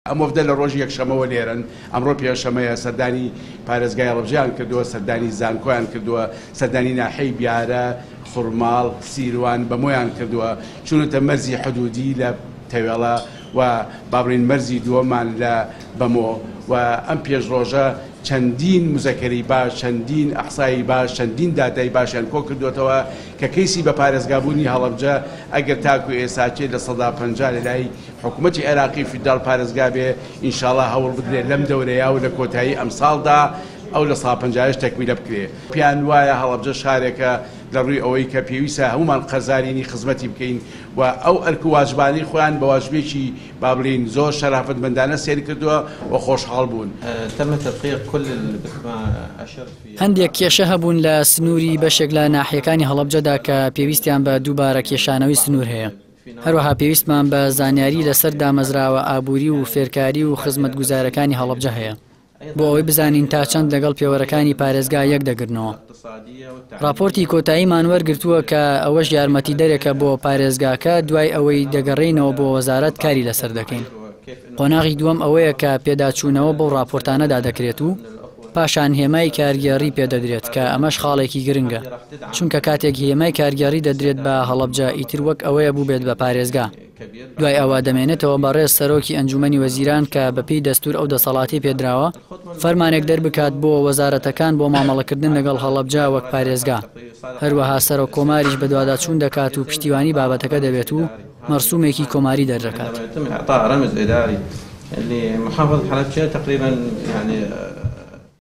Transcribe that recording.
ئەم وەفدە لە ڕۆژی یەکشەمەوە لێرن ئەمڕۆ پێشەمەیە سەردانی پارێزگای هەڵەبجەیان کردووە سەردانی زانکۆیان کردووە سەردانی ناحەی بیارە خورماڵ سیروان بەمۆیان کردووە چونەتە مەرزی حدودی لە تەوێڵە و بابڕین مەرزی دووەمان لە بەمۆ و ئەم پێشڕۆژە چەندین مزەکەری باش چەندین ئەحسایی باش چەندین داتای باشیان کۆ کردوێتەوە کە کەیسی بە پارێزگابوونی هەڵەبجە ئەگەر تاکو ئێساچێت لە 150 لە لای حکوومەتی عێراقی فیدرال پارێزگا بێ ئینشاڵڵا هەوڵ بدرێت لەم دەورەیە و لە کۆتایی ئەمساڵدا ئەو لە 150 تەکمیلە بکرێ. پیان وایە هەڵەبجە شارێکە لە ڕووی ئەوەی کە پێویستە هەمومان قەرزارینی خزمەتی بکەین و ئەو ئەرک و واجبانی خۆیان بە واجبێکی با بڵین زۆر شەرافەتمەندانە سێر کردووە و خۆشحاڵ بوون. هەندێک کێشە هەبوون لە سنووری بەشێک لە ناحیەکانی هەڵەبجەدا کە پێویستیان بە دووبارە کێشانەوەی سنوور هەیە. هەروەها پێویستمان بە زانیاری لەسەر دامەزراوە ئابووری و فێرکاری و خزمەتگوزارەکانی هەڵەبجە هەیە بۆ ئەوەی بزانین تا چەند لەگەڵ پێوەرەکانی پارێزگا یەک دەگرنەوە. راپۆرتی کۆتاییمان وەرگرتووە کە ئەوەش یارمەتی دەرێکە بۆ پارێزگاکە دوای ئەوەی دەگەڕێینەوە بۆ وەزارەت کاری لەسەر دەکەین. قۆناغی دووەم ئەوەیە کە پێداچوونەوە بەو راپۆرتانەدا دەکرێت و پاشان هێمای کارگێڕی پێدەدرێت کە ئەمەش خاڵێکی گرنگە چونکە کاتێک هێمای کارگێڕی دەدرێت بە هەڵەبجە ئیتر وەک ئەوەیە بوو بێت بە پارێزگا. دوای ئەوە دەمێنێتەوە بەڕێز سەرۆکی ئەنجومەنی وەزیران کە بەپێی دەستور ئەو دەسەڵاتی پێدراوە فەرمانێک دەربکات بۆ وەزارەتەکان بۆ مامەڵەکردن لەگەڵ هەڵەبجە وەک پارێزگا. هەروەها سەرۆک کۆماریش بە دوواداچوون دەکات و پشتیوانی بابەتەکە دەبێت و مەرسومێکی کۆماری دەردەکات. محافظة حلبجة تقريبا يعني